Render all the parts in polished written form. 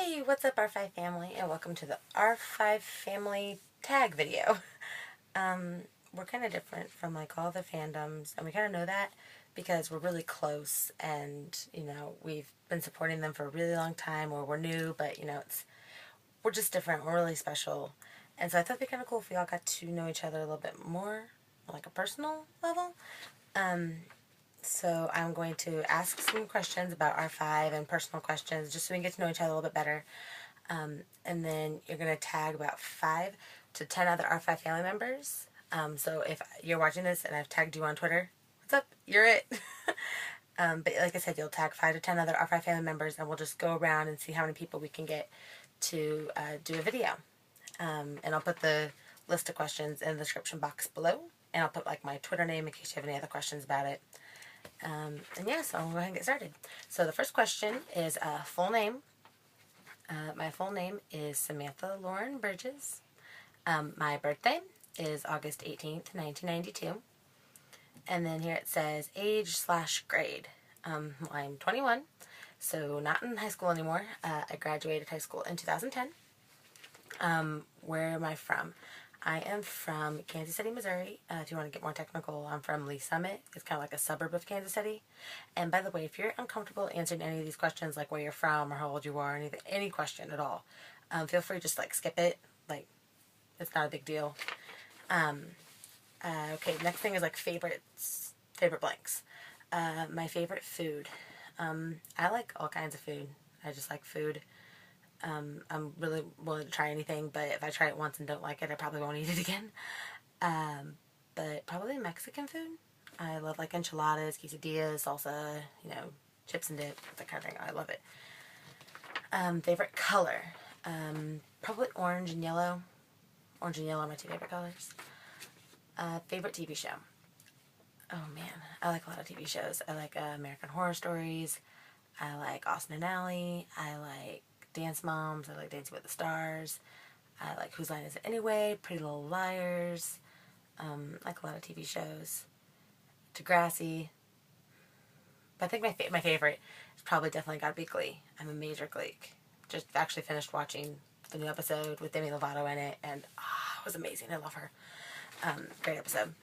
Hey, what's up R5 family, and welcome to the R5 family tag video. We're kind of different from like all the fandoms, and we kind of know that because we're really close, and we've been supporting them for a really long time, or we're new, but we're just different. We're really special, and so I thought it'd be kind of cool if we all got to know each other a little bit more, like a personal level. So I'm going to ask some questions about R5 and personal questions, just so we can get to know each other a little bit better. And then you're going to tag about 5 to 10 other R5 family members. So if you're watching this and I've tagged you on Twitter, what's up? You're it. But like I said, you'll tag 5 to 10 other R5 family members, and we'll just go around and see how many people we can get to do a video. And I'll put the list of questions in the description box below, and I'll put like my Twitter name in case you have any other questions about it. And yeah, so I'll go ahead and get started. So the first question is full name. My full name is Samantha Lauren Bridges. My birthday is August 18th, 1992. And then here it says age/grade. Well, I'm 21, so not in high school anymore. I graduated high school in 2010. Where am I from? I am from Kansas City, Missouri. If you want to get more technical, I'm from Lee Summit. It's kind of like a suburb of Kansas City. And by the way, if you're uncomfortable answering any of these questions, like where you're from or how old you are, any question at all, feel free to just like skip it. Like, it's not a big deal. Okay, next thing is like favorite blanks. My favorite food. I like all kinds of food. I just like food. I'm really willing to try anything, but if I try it once and don't like it, I probably won't eat it again. But probably Mexican food. I love like enchiladas, quesadillas, salsa, chips and dip, that kind of thing. I love it. Favorite color. Probably orange and yellow. Orange and yellow are my 2 favorite colors. Favorite TV show. Oh man, I like a lot of TV shows. I like American Horror Stories. I like Austin and Ally. I like Dance Moms. I like Dancing with the Stars. I like Whose Line Is It Anyway? Pretty Little Liars. Like a lot of TV shows. Degrassi. But I think my favorite is probably definitely got to be Glee. I'm a major Glee. Just actually finished watching the new episode with Demi Lovato in it, and it was amazing. I love her. Great episode.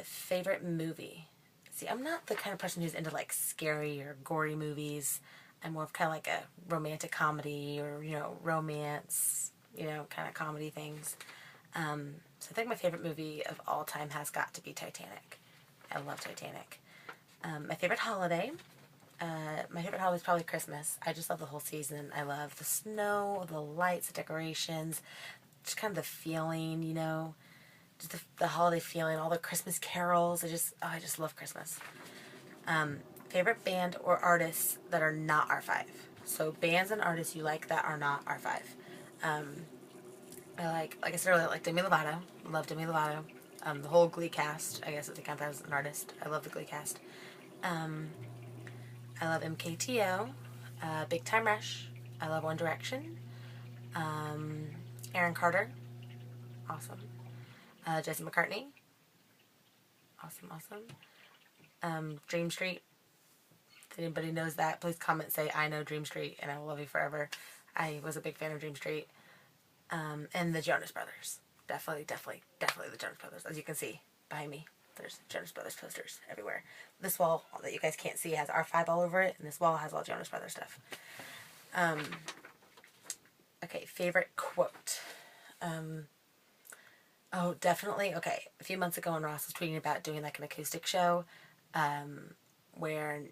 Favorite movie. See, I'm not the kind of person who's into like scary or gory movies. I'm more of kind of like a romantic comedy or, romance, kind of comedy things. So I think my favorite movie of all time has got to be Titanic. I love Titanic. My favorite holiday. My favorite holiday is probably Christmas. I just love the whole season. I love the snow, the lights, the decorations, just kind of the feeling, just the holiday feeling, all the Christmas carols. I just love Christmas. Favorite band or artists that are not R5. So bands and artists you like that are not R5. I like I said earlier, like Demi Lovato. Love Demi Lovato. The whole Glee cast, I guess if they count that as an artist. I love the Glee cast. I love MKTO. Big Time Rush. I love One Direction. Aaron Carter. Awesome. Jesse McCartney. Awesome. Dream Street. If anybody knows that, please comment, say I know Dream Street, and I will love you forever. I was a big fan of Dream Street. And the Jonas Brothers. Definitely the Jonas Brothers. As you can see behind me, there's Jonas Brothers posters everywhere. This wall that you guys can't see has R5 all over it, and this wall has all Jonas Brothers stuff. Okay, favorite quote. Oh, definitely. Okay, a few months ago when Ross was tweeting about doing like an acoustic show, where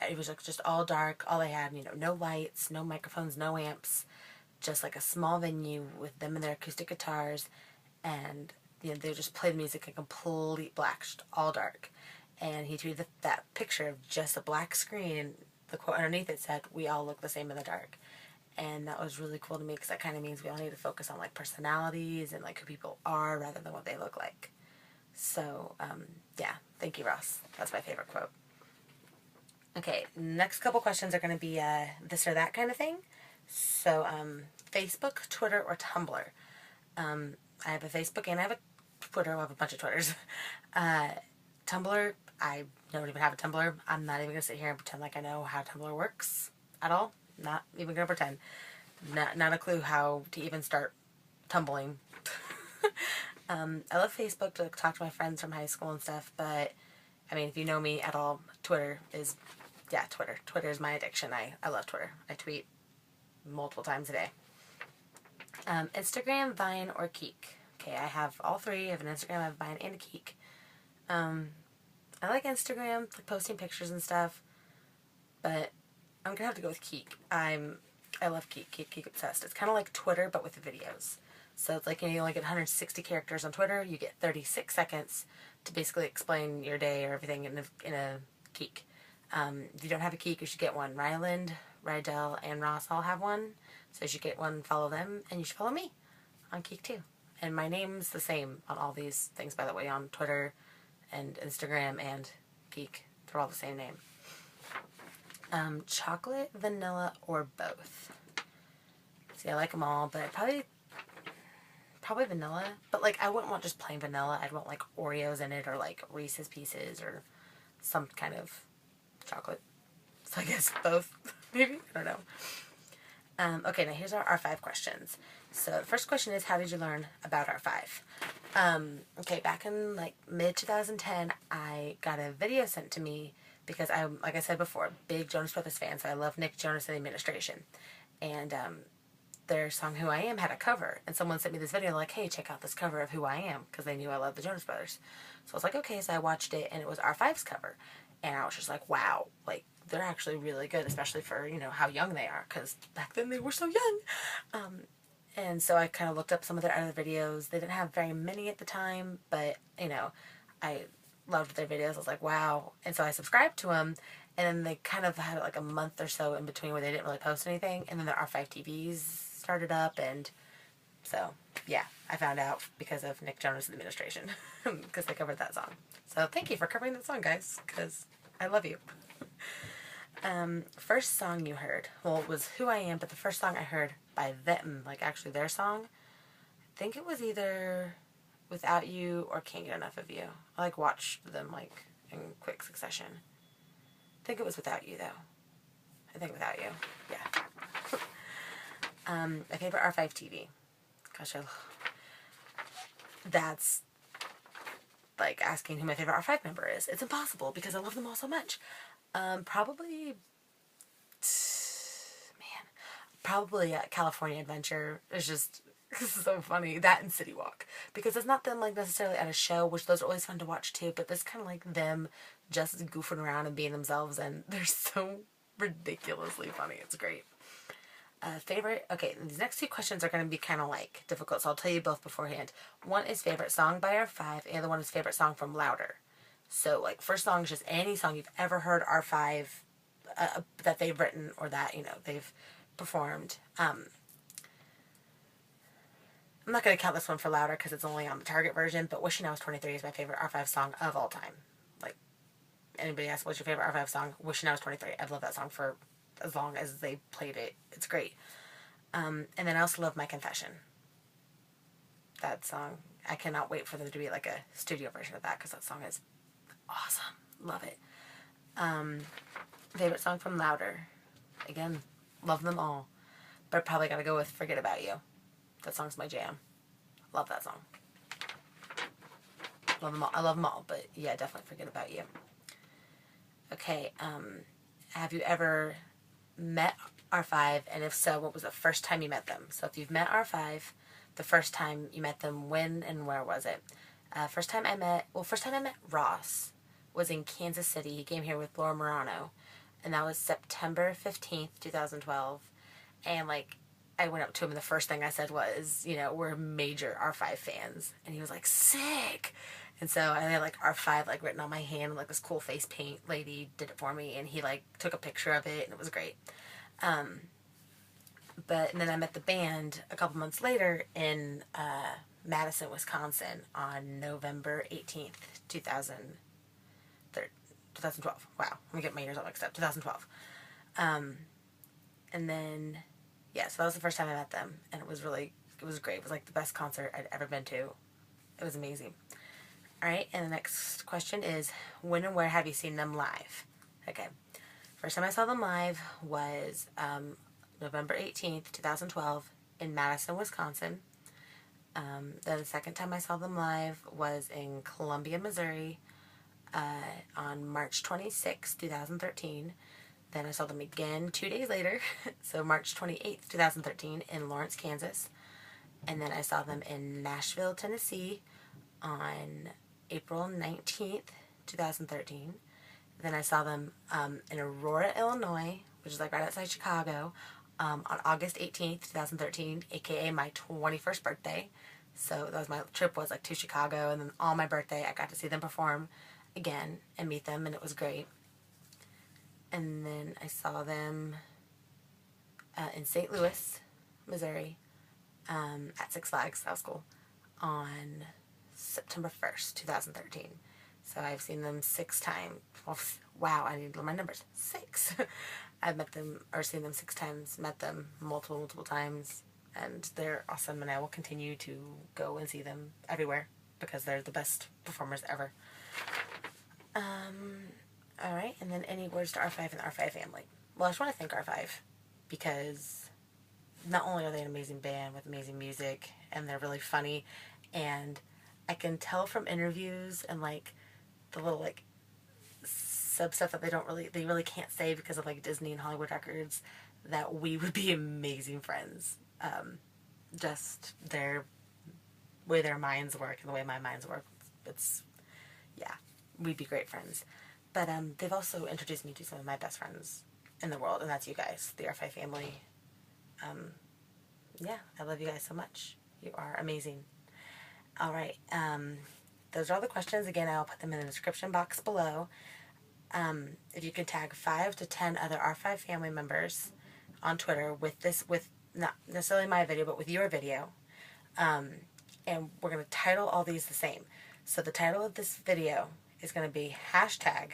it was like just all dark. All they had, no lights, no microphones, no amps, just like a small venue with them and their acoustic guitars, and they just played music in complete black, just all dark. And he tweeted that picture of just a black screen, and the quote underneath it said, "We all look the same in the dark." And that was really cool to me because that kind of means we all need to focus on like personalities and like who people are rather than what they look like. So yeah, thank you, Ross. That's my favorite quote. Okay, next couple questions are going to be this or that kind of thing. So Facebook, Twitter, or Tumblr. I have a Facebook and I have a Twitter. I have a bunch of Twitters. Tumblr, I don't even have a Tumblr. I'm not even going to sit here and pretend like I know how Tumblr works at all. Not even gonna pretend. Not a clue how to even start tumbling. I love Facebook to talk to my friends from high school and stuff, but I mean, if you know me at all, Twitter is, yeah, Twitter. Twitter is my addiction. I love Twitter. I tweet multiple times a day. Instagram, Vine, or Keek. Okay, I have all three. I have an Instagram, I have a Vine, and a Keek. I like Instagram, like posting pictures and stuff, but I'm gonna have to go with Keek. I love Keek. Keek obsessed. It's kind of like Twitter, but with videos. So it's like, you only get 160 characters on Twitter. You get 36 seconds to basically explain your day or everything in a Keek. If you don't have a Keek, you should get one. Ryland, Rydell, and Ross all have one. So you should get one, follow them, and you should follow me on Keek too. And my name's the same on all these things, by the way, on Twitter and Instagram and Keek. They're all the same name. Chocolate, vanilla, or both? See, I like them all, but probably vanilla. But, like, I wouldn't want just plain vanilla. I'd want, like, Oreos in it or, like, Reese's Pieces or some kind of chocolate. So I guess both, maybe? I don't know. Okay, now here's our R5 questions. So the first question is, how did you learn about R5? Okay, back in, like, mid-2010, I got a video sent to me because I'm, like I said before, big Jonas Brothers fan, so I love Nick Jonas and the Administration. And their song Who I Am had a cover, and someone sent me this video like, hey, check out this cover of Who I Am, because they knew I loved the Jonas Brothers. So I was like, okay, so I watched it, and it was R5's cover. And I was just like, wow, like, they're actually really good, especially for, how young they are, because back then they were so young. And so I kind of looked up some of their other videos. They didn't have very many at the time, but, I loved their videos. I was like, wow. And so I subscribed to them, and then they kind of had like a month or so in between where they didn't really post anything, and then the R5 TVs started up, and so, yeah, I found out because of Nick Jonas and the Administration, because they covered that song. So thank you for covering that song, guys, because I love you. First song you heard, well, it was Who I Am, but the first song I heard by them, like actually their song, I think it was either Without You or Can't Get Enough of You. I like watched them like in quick succession. I think it was Without You though. I think Without You. Yeah. My favorite R5 TV. Gosh, that's like asking who my favorite R5 member is. It's impossible because I love them all so much. Probably California Adventure is just so funny. That and City Walk, because it's not them like necessarily at a show, which those are always fun to watch too, but this kind of like them just goofing around and being themselves, and they're so ridiculously funny. It's great. Favorite, okay, these next two questions are going to be kind of like difficult, so I'll tell you both beforehand. One is favorite song by R5, and the other one is favorite song from Louder. So like first song is just any song you've ever heard R5 that they've written or that they've performed. I'm not going to count this one for Louder because it's only on the Target version, but Wishing I Was 23 is my favorite R5 song of all time. Like, anybody asks what's your favorite R5 song, Wishing I Was 23. I've loved that song for as long as they played it. It's great. And then I also love My Confession. That song, I cannot wait for there to be like a studio version of that because that song is awesome. Love it. Favorite song from Louder. Again, love them all. But I probably gotta go with Forget About You. That song's my jam. Love that song. Love them all. I love them all, but yeah, definitely Forget About You. Okay, have you ever met R5, and if so, what was the first time you met them? So if you've met R5, the first time you met them, when and where was it? First time I met Ross was in Kansas City. He came here with Laura Morano, and that was September 15th, 2012, and like, I went up to him and the first thing I said was, we're major R5 fans, and he was like, sick. And so I had like R5 like written on my hand, like this cool face paint lady did it for me, and he like took a picture of it, and it was great. And then I met the band a couple months later in Madison, Wisconsin on November 18th, 2012. Wow, I'm gonna get my years all mixed up. 2012. And then, yeah, so that was the first time I met them, and it was great. It was like the best concert I'd ever been to. It was amazing. Alright, and the next question is, when and where have you seen them live? Okay, first time I saw them live was November 18th, 2012 in Madison, Wisconsin. The second time I saw them live was in Columbia, Missouri on March 26th, 2013. Then I saw them again 2 days later, so March 28th, 2013 in Lawrence, Kansas. And then I saw them in Nashville, Tennessee on April 19th, 2013. Then I saw them in Aurora, Illinois, which is like right outside Chicago, on August 18th, 2013, aka my 21st birthday. So that was my trip, was like to Chicago, and then on my birthday I got to see them perform again and meet them, and it was great. And then I saw them in St. Louis, Missouri, at Six Flags. That was cool. On September 1st, 2013. So I've seen them 6 times. Wow, I need to learn my numbers. 6. I've met them, or seen them 6 times, met them multiple times, and they're awesome, and I will continue to go and see them everywhere because they're the best performers ever. Alright, and then any words to R5 and the R5 family? Well, I just want to thank R5 because not only are they an amazing band with amazing music, and they're really funny, and I can tell from interviews and like the little like sub stuff that they really can't say because of like Disney and Hollywood records, that we would be amazing friends. Just their way their minds work and the way my minds work, it's, yeah, we'd be great friends. But they've also introduced me to some of my best friends in the world, and that's you guys, the R5 family. Yeah, I love you guys so much. You are amazing. Alright, those are all the questions. Again, I'll put them in the description box below. If you could tag 5 to 10 other R5 family members on Twitter with not necessarily my video, but with your video. And we're going to title all these the same. So the title of this video is going to be hashtag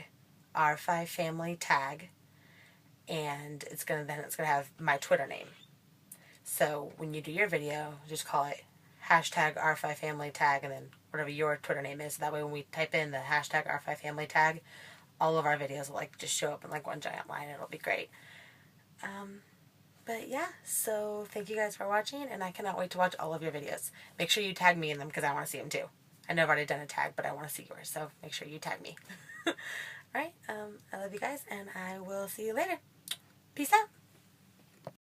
R5FamilyTag, and it's going to have my Twitter name. So when you do your video, just call it hashtag R5FamilyTag, and then whatever your Twitter name is. So that way when we type in the hashtag R5FamilyTag, all of our videos will like just show up in like one giant line. It'll be great. But yeah, so thank you guys for watching, and I cannot wait to watch all of your videos. Make sure you tag me in them because I want to see them too. I know I've already done a tag, but I want to see yours, so make sure you tag me. Alright, I love you guys, and I will see you later. Peace out.